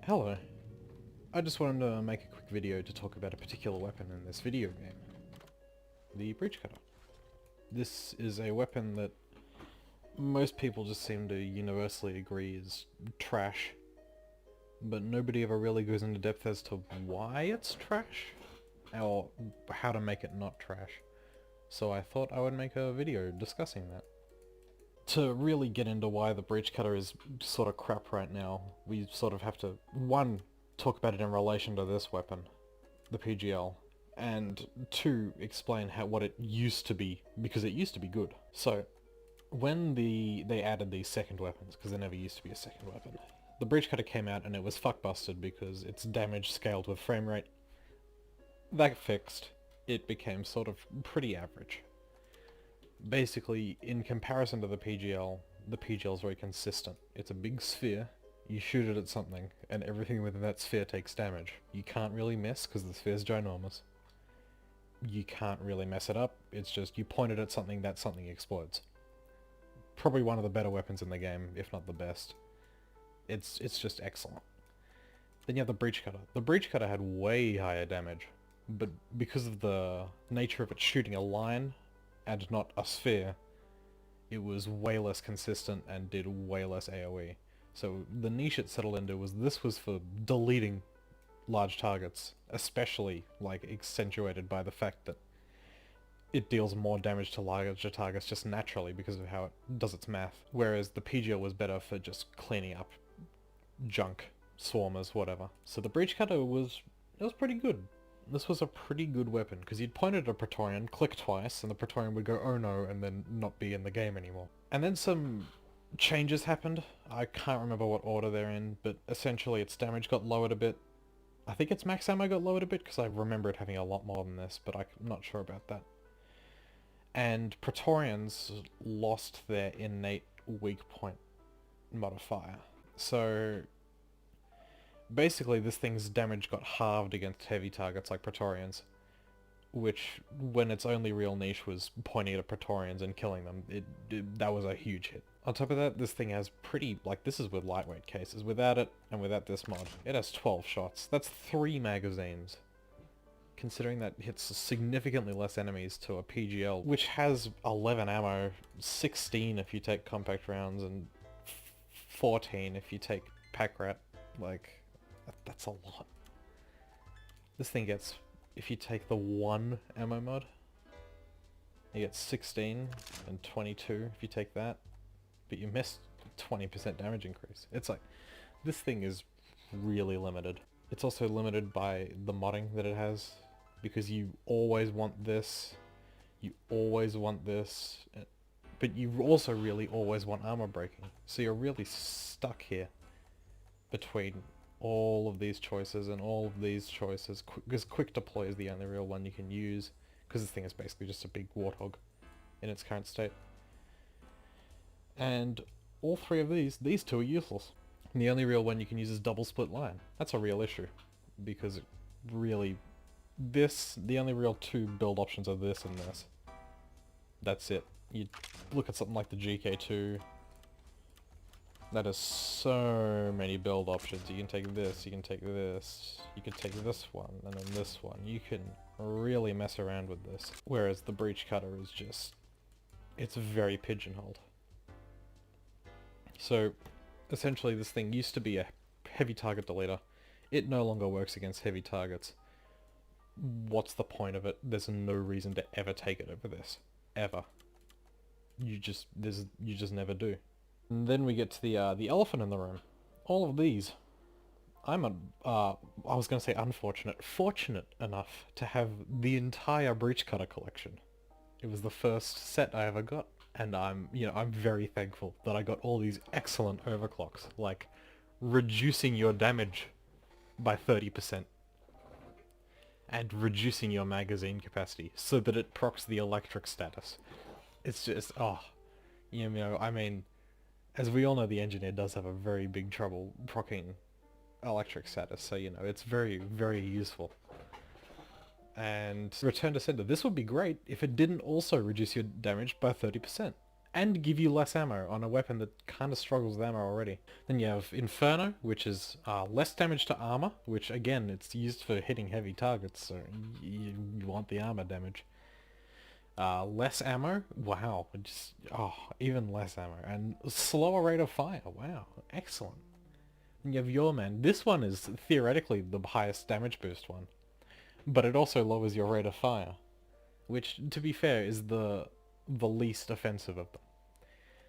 Hello. I just wanted to make a quick video to talk about a particular weapon in this video game. The breach cutter. This is a weapon that most people just seem to universally agree is trash, but nobody ever really goes into depth as to why it's trash, or how to make it not trash. So I thought I would make a video discussing that. To really get into why the breach cutter is sort of crap right now, we sort of have to, one, talk about it in relation to this weapon, the PGL, and two, explain what it used to be, because it used to be good. So, when they added these second weapons, because there never used to be a second weapon, the breach cutter came out and it was fuckbusted because its damage scaled with frame rate. That fixed, it became sort of pretty average. Basically, in comparison to the PGL is very consistent. It's a big sphere, you shoot it at something, and everything within that sphere takes damage. You can't really miss, because the sphere's ginormous. You can't really mess it up, it's just you point it at something, that something explodes. Probably one of the better weapons in the game, if not the best. It's just excellent. Then you have the breach cutter. The breach cutter had way higher damage, but because of the nature of it shooting a line, and not a sphere, it was way less consistent and did way less AoE. So the niche it settled into was this was for deleting large targets, especially like accentuated by the fact that it deals more damage to larger targets just naturally because of how it does its math. Whereas the PGL was better for just cleaning up junk, swarmers, whatever. So the breach cutter was pretty good. This was a pretty good weapon, because you'd point it at a Praetorian, click twice, and the Praetorian would go, oh no, and then not be in the game anymore. And then some changes happened. I can't remember what order they're in, but essentially its damage got lowered a bit. I think its max ammo got lowered a bit, because I remember it having a lot more than this, but I'm not sure about that. And Praetorians lost their innate weak point modifier. So basically, this thing's damage got halved against heavy targets like Praetorians, which, when its only real niche was pointing at Praetorians and killing them, that was a huge hit. On top of that, this thing has pretty, this is with lightweight cases. Without it, and without this mod, it has 12 shots. That's 3 magazines. Considering that hits significantly less enemies to a PGL, which has 11 ammo, 16 if you take compact rounds, and 14 if you take pack rat, that's a lot. This thing gets, if you take the 1 ammo mod, you get 16 and 22 if you take that, but you missed 20% damage increase. It's like, this thing is really limited. It's also limited by the modding that it has, because you always want this, you always want this, but you also really always want armor breaking. So you're really stuck here between all of these choices and all of these choices, because quick deploy is the only real one you can use, because this thing is basically just a big warthog in its current state. And all three of these two are useless. And the only real one you can use is double split line. That's a real issue, because it really, the only real 2 build options are this and this. That's it. You look at something like the GK2, that has so many build options. You can take this, you can take this, you can take this one, and then this one. You can really mess around with this. Whereas the breach cutter is just, it's very pigeonholed. So, essentially this thing used to be a heavy target deleter. It no longer works against heavy targets. What's the point of it? There's no reason to ever take it over this. Ever. You just never do. And then we get to the elephant in the room. All of these. I was going to say unfortunate, fortunate enough to have the entire breach cutter collection. It was the first set I ever got, and I'm very thankful that I got all these excellent overclocks, like reducing your damage by 30% and reducing your magazine capacity so that it procs the electric status. It's just, I mean, as we all know, the engineer does have a very big trouble proccing electric status, so it's very, very useful. And return to sender, this would be great if it didn't also reduce your damage by 30%. and give you less ammo on a weapon that kind of struggles with ammo already. Then you have Inferno, which is less damage to armor, which again, it's used for hitting heavy targets, so you want the armor damage. Less ammo, wow, just, even less ammo, and slower rate of fire, wow, excellent. Then you have Your Man. This one is theoretically the highest damage boost one, but it also lowers your rate of fire, which, to be fair, is the least offensive of them.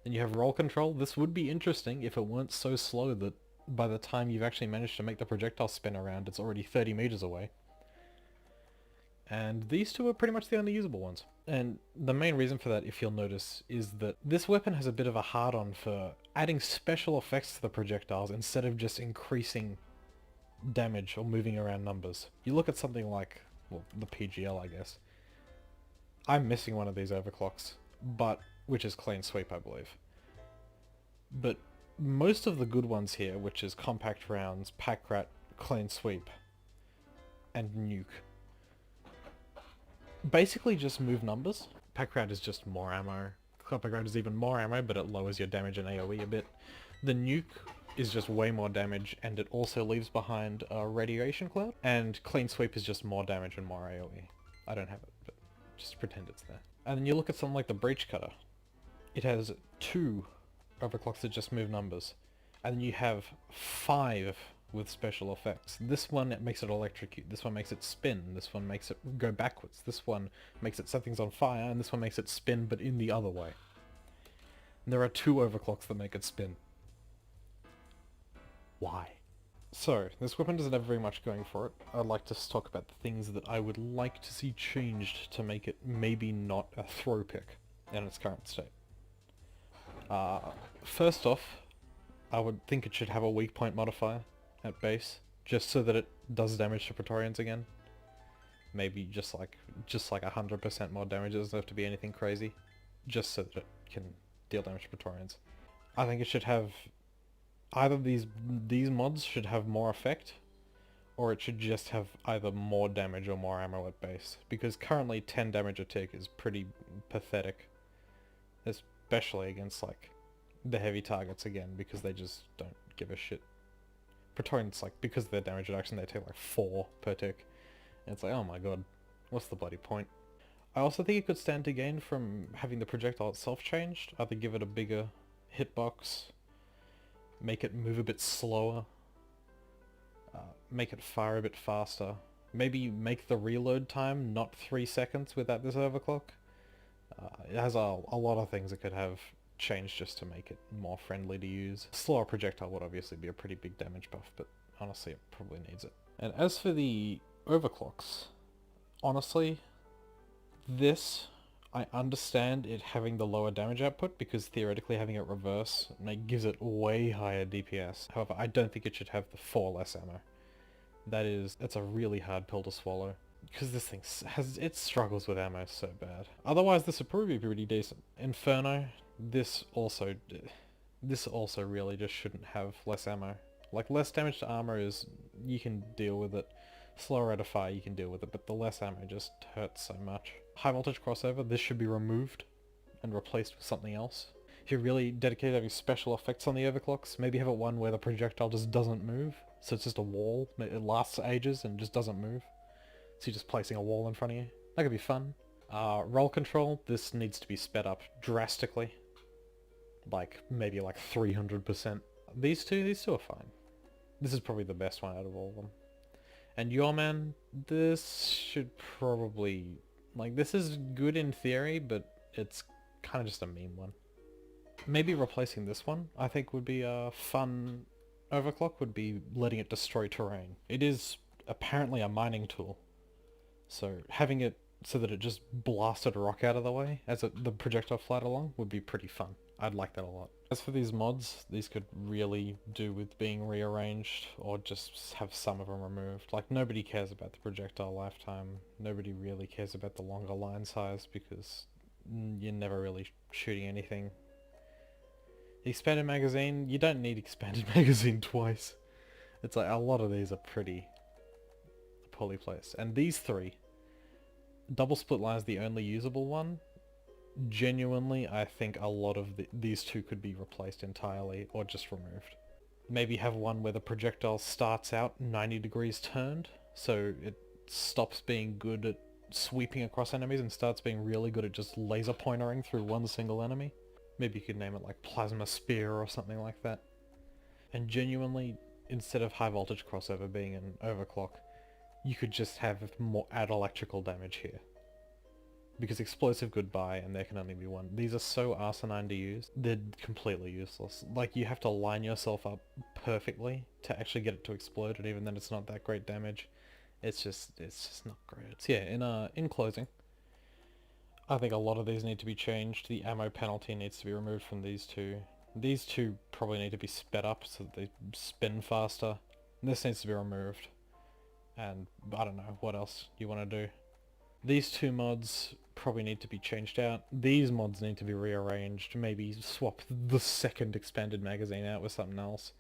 Then you have Roll Control. This would be interesting if it weren't so slow that by the time you've actually managed to make the projectile spin around, it's already 30 meters away. And these two are pretty much the only usable ones. And the main reason for that, if you'll notice, is that this weapon has a bit of a hard-on for adding special effects to the projectiles instead of just increasing damage or moving around numbers. You look at something like, well, the PGL, I guess. I'm missing one of these overclocks, which is Clean Sweep, I believe. But most of the good ones here, which is Compact Rounds, Pack Rat, Clean Sweep, and Nuke, basically just move numbers. Pack Rat is just more ammo. Compact Rat is even more ammo, but it lowers your damage and AoE a bit. The Nuke is just way more damage, and it also leaves behind a Radiation Cloud. And Clean Sweep is just more damage and more AoE. I don't have it, but just pretend it's there. And then you look at something like the Breach Cutter. It has 2 overclocks that just move numbers. And then you have 5 with special effects. This one, it makes it electrocute. This one makes it spin. This one makes it go backwards. This one makes it set things on fire. And this one makes it spin, but in the other way. And there are 2 overclocks that make it spin. Why? So, this weapon doesn't have very much going for it. I'd like to talk about the things that I would like to see changed to make it maybe not a throw pick in its current state. First off, I would think it should have a weak point modifier at base, just so that it does damage to Praetorians again. Maybe just like 100% more damage. It doesn't have to be anything crazy, just so that it can deal damage to Praetorians. I think it should have either these mods should have more effect, or it should just have either more damage or more ammo at base, because currently 10 damage a tick is pretty pathetic, especially against like the heavy targets again, because they just don't give a shit. Praetorians, like, because of their damage reduction, they take like 4 per tick, and it's like, oh my god, what's the bloody point? I also think it could stand to gain from having the projectile itself changed, either give it a bigger hitbox, make it move a bit slower, make it fire a bit faster, maybe make the reload time not 3 seconds without this overclock. It has a lot of things it could have changed just to make it more friendly to use. Slower projectile would obviously be a pretty big damage buff, but honestly it probably needs it. And as for the overclocks, honestly, this, I understand it having the lower damage output, because theoretically having it reverse gives it way higher DPS. However, I don't think it should have the 4 less ammo. That's a really hard pill to swallow, because this thing it struggles with ammo so bad. Otherwise, this would probably be pretty decent. Inferno, this also really just shouldn't have less ammo. Like, less damage to armor is, you can deal with it. Slower rate of fire, you can deal with it, but the less ammo just hurts so much. High voltage crossover, this should be removed and replaced with something else. If you're really dedicated to having special effects on the overclocks, maybe have it one where the projectile just doesn't move, so it's just a wall. It lasts ages and just doesn't move. So you're just placing a wall in front of you. That could be fun. Roll control, this needs to be sped up drastically. Maybe like 300%. These two are fine. This is probably the best one out of all of them. And Your Man, this should probably... this is good in theory, but it's kind of just a meme one. Maybe replacing this one, I think, would be a fun overclock, would be letting it destroy terrain. It is apparently a mining tool, so having it so that it just blasted a rock out of the way as the projectile flight along would be pretty fun. I'd like that a lot. As for these mods, these could really do with being rearranged, or just have some of them removed. Like, nobody cares about the projectile lifetime, nobody really cares about the longer line size, because you're never really shooting anything. Expanded magazine, you don't need expanded magazine twice. It's like, a lot of these are pretty poorly placed. And these 3, double split line is the only usable one. Genuinely, I think a lot of these two could be replaced entirely, or just removed. Maybe have one where the projectile starts out 90 degrees turned, so it stops being good at sweeping across enemies and starts being really good at just laser pointering through one single enemy. Maybe you could name it like Plasma Spear or something like that. And genuinely, instead of high voltage crossover being an overclock, you could just have more add electrical damage here. Because explosive goodbye and there can only be one. These are so asinine to use, they're completely useless. Like, you have to line yourself up perfectly to actually get it to explode, and even then it's not that great damage. It's just not great. So yeah, in closing, I think a lot of these need to be changed. The ammo penalty needs to be removed from these two. These two probably need to be sped up so that they spin faster. This needs to be removed. And I don't know what else you want to do. These two mods probably need to be changed out. These mods need to be rearranged. Maybe swap the second expanded magazine out with something else.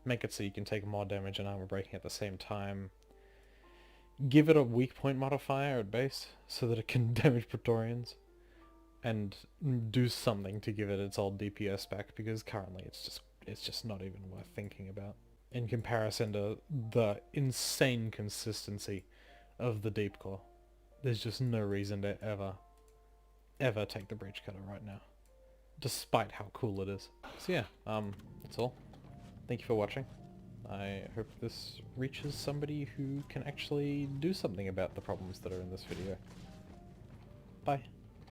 Make it so you can take more damage and armor breaking at the same time. Give it a weak point modifier at base so that it can damage Praetorians. And do something to give it its old DPS back, because currently it's just not even worth thinking about. In comparison to the insane consistency of the deep core. There's just no reason to ever take the breach cutter right now, despite how cool it is. So yeah, that's all. Thank you for watching. I hope this reaches somebody who can actually do something about the problems that are in this video. Bye.